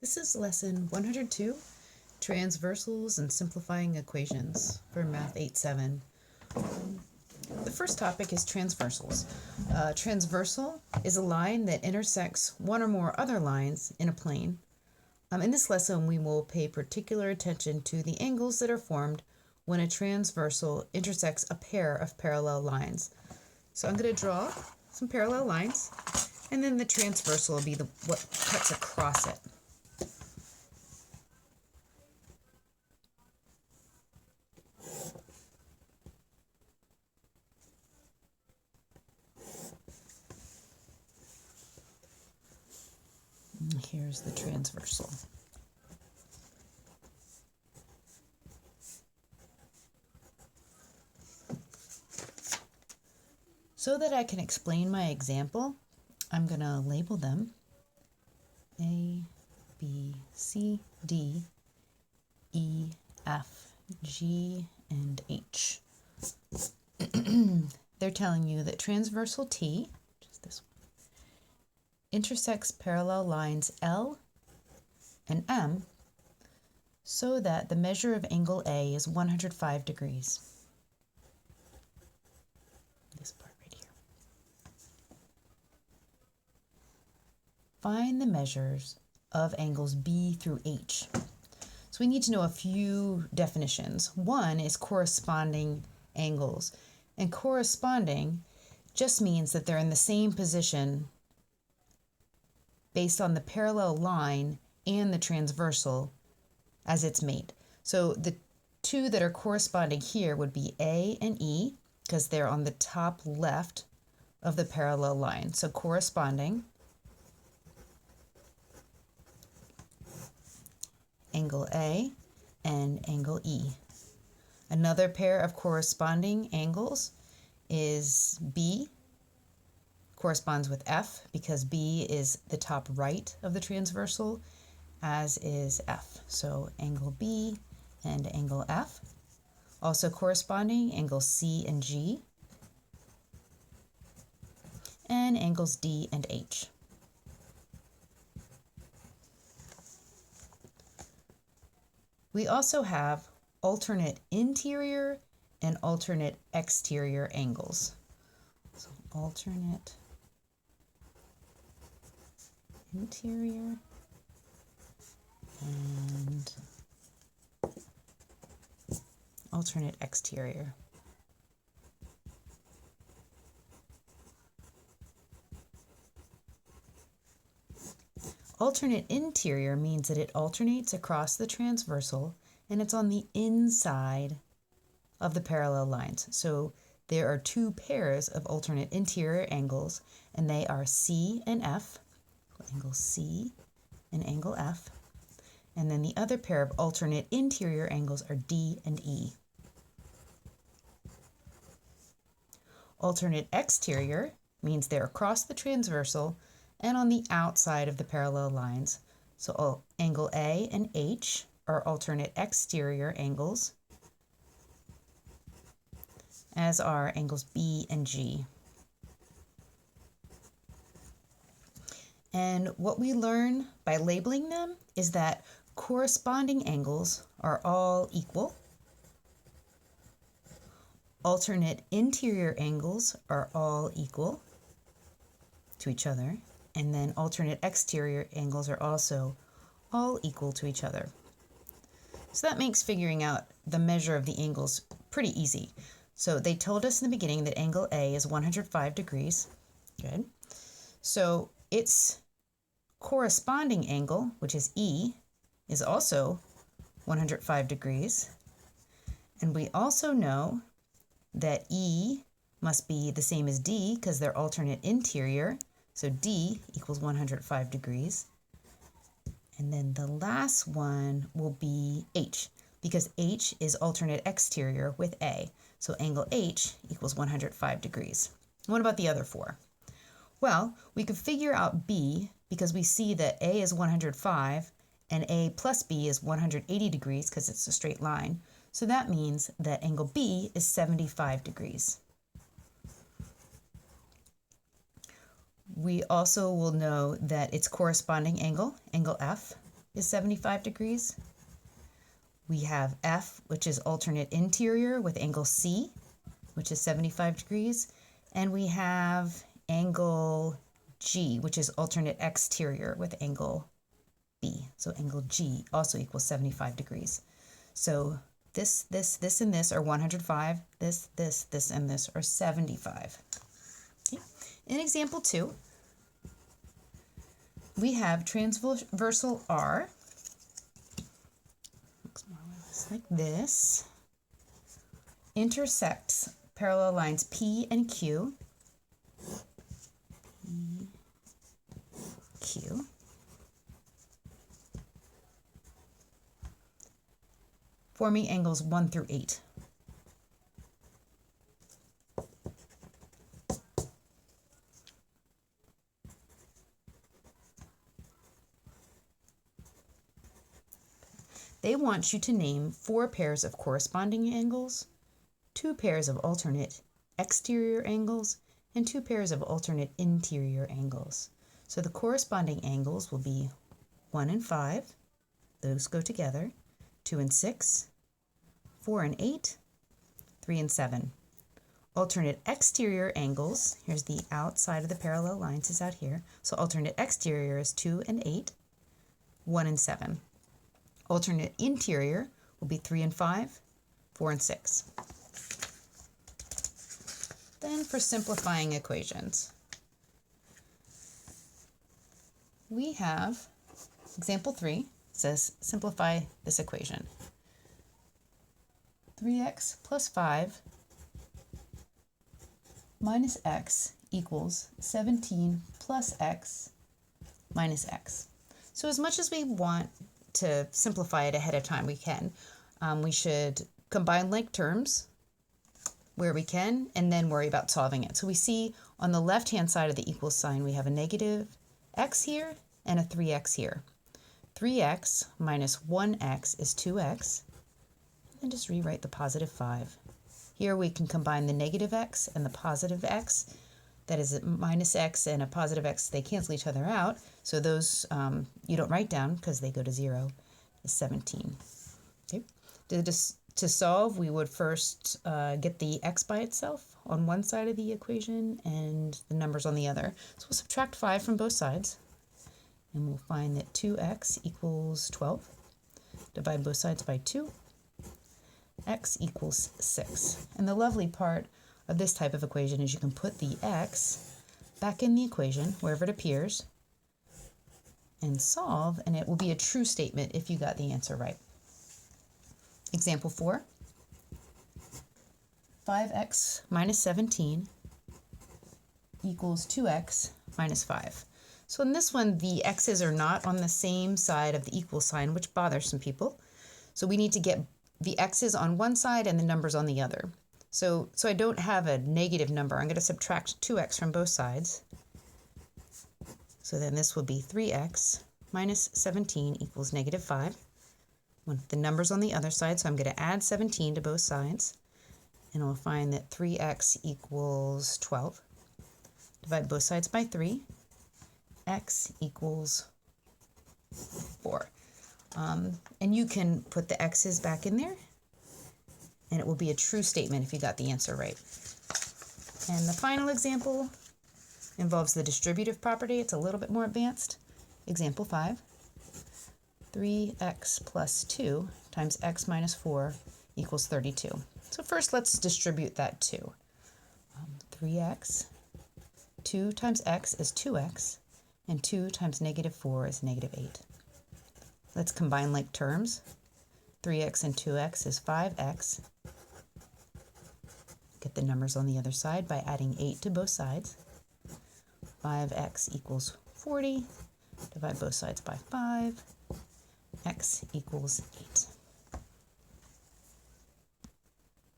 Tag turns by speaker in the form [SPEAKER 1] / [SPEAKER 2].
[SPEAKER 1] This is lesson 102, Transversals and Simplifying Equations for Math 8-7. The first topic is transversals. Transversal is a line that intersects one or more other lines in a plane. In this lesson, we will pay particular attention to the angles that are formed when a transversal intersects a pair of parallel lines. So I'm going to draw some parallel lines, and then the transversal will be what cuts across it. Here's the transversal. So that I can explain my example, I'm going to label them A, B, C, D, E, F, G, and H. They're telling you that transversal T, which is this one, intersects parallel lines L and M so that the measure of angle A is 105 degrees. This part right here. Find the measures of angles B through H. So we need to know a few definitions. One is corresponding angles, and corresponding just means that they're in the same position based on the parallel line and the transversal as it's made. So the two that are corresponding here would be A and E, because they're on the top left of the parallel line. So corresponding angle A and angle E. Another pair of corresponding angles is B, corresponds with F because B is the top right of the transversal, as is F. So angle B and angle F. Also corresponding angles C and G, and angles D and H. We also have alternate interior and alternate exterior angles. So alternate interior and alternate exterior. Alternate interior means that it alternates across the transversal and it's on the inside of the parallel lines. So there are two pairs of alternate interior angles, and they are C and F, angle C and angle F. And then the other pair of alternate interior angles are D and E. Alternate exterior means they're across the transversal and on the outside of the parallel lines. So angle A and H are alternate exterior angles, as are angles B and G. And what we learn by labeling them is that corresponding angles are all equal. Alternate interior angles are all equal to each other. And then alternate exterior angles are also all equal to each other. So that makes figuring out the measure of the angles pretty easy. So they told us in the beginning that angle A is 105 degrees. Good. So its corresponding angle, which is E, is also 105 degrees. And we also know that E must be the same as D because they're alternate interior. So D equals 105 degrees. And then the last one will be H, because H is alternate exterior with A. So angle H equals 105 degrees. What about the other four? Well, we could figure out B because we see that A is 105 and A plus B is 180 degrees because it's a straight line. So that means that angle B is 75 degrees. We also will know that its corresponding angle, angle F, is 75 degrees. We have F, which is alternate interior with angle C, which is 75 degrees. And we have angle G, which is alternate exterior with angle B. So angle G also equals 75 degrees. So this, and this are 105. This, and this are 75. Okay. In example 2, we have transversal R. Looks more or less like this. Intersects parallel lines P and Q. P, Q. Forming angles 1 through 8. They want you to name 4 pairs of corresponding angles, 2 pairs of alternate exterior angles, and 2 pairs of alternate interior angles. So the corresponding angles will be 1 and 5, those go together, 2 and 6, 4 and 8, 3 and 7. Alternate exterior angles, here's the outside of the parallel lines is out here, so alternate exterior is 2 and 8, 1 and 7. Alternate interior will be 3 and 5, 4 and 6. Then for simplifying equations, we have example 3 says simplify this equation. 3x plus 5 minus x equals 17 plus x minus x. So as much as we want to simplify it ahead of time, we can. We should combine like terms where we can, and then worry about solving it. So we see on the left-hand side of the equal sign, we have a negative x here and a 3x here. 3x minus 1x is 2x. And just rewrite the positive 5. Here we can combine the negative x and the positive x. That is a minus x and a positive x, they cancel each other out. So those you don't write down because they go to 0, is 17. Okay. To solve, we would first get the x by itself on one side of the equation and the numbers on the other. So we'll subtract 5 from both sides, and we'll find that 2x equals 12. Divide both sides by 2. X equals 6. And the lovely part of this type of equation is you can put the x back in the equation wherever it appears and solve, and it will be a true statement if you got the answer right. Example 4, 5x minus 17 equals 2x minus 5. So in this one, the x's are not on the same side of the equal sign, which bothers some people. So we need to get the x's on one side and the numbers on the other. So I don't have a negative number. I'm going to subtract 2x from both sides. So then this will be 3x minus 17 equals negative 5. Want the numbers on the other side, so I'm going to add 17 to both sides. And I'll find that 3x equals 12. Divide both sides by 3. X equals 4. And you can put the x's back in there, and it will be a true statement if you got the answer right. And the final example involves the distributive property. It's a little bit more advanced. Example 5, 3x plus 2 times x minus 4 equals 32. So first let's distribute that 2. 3x, 2 times x is 2x, and 2 times negative 4 is negative 8. Let's combine like terms. 3x and 2x is 5x. Get the numbers on the other side by adding 8 to both sides. 5x equals 40. Divide both sides by 5. X equals 8.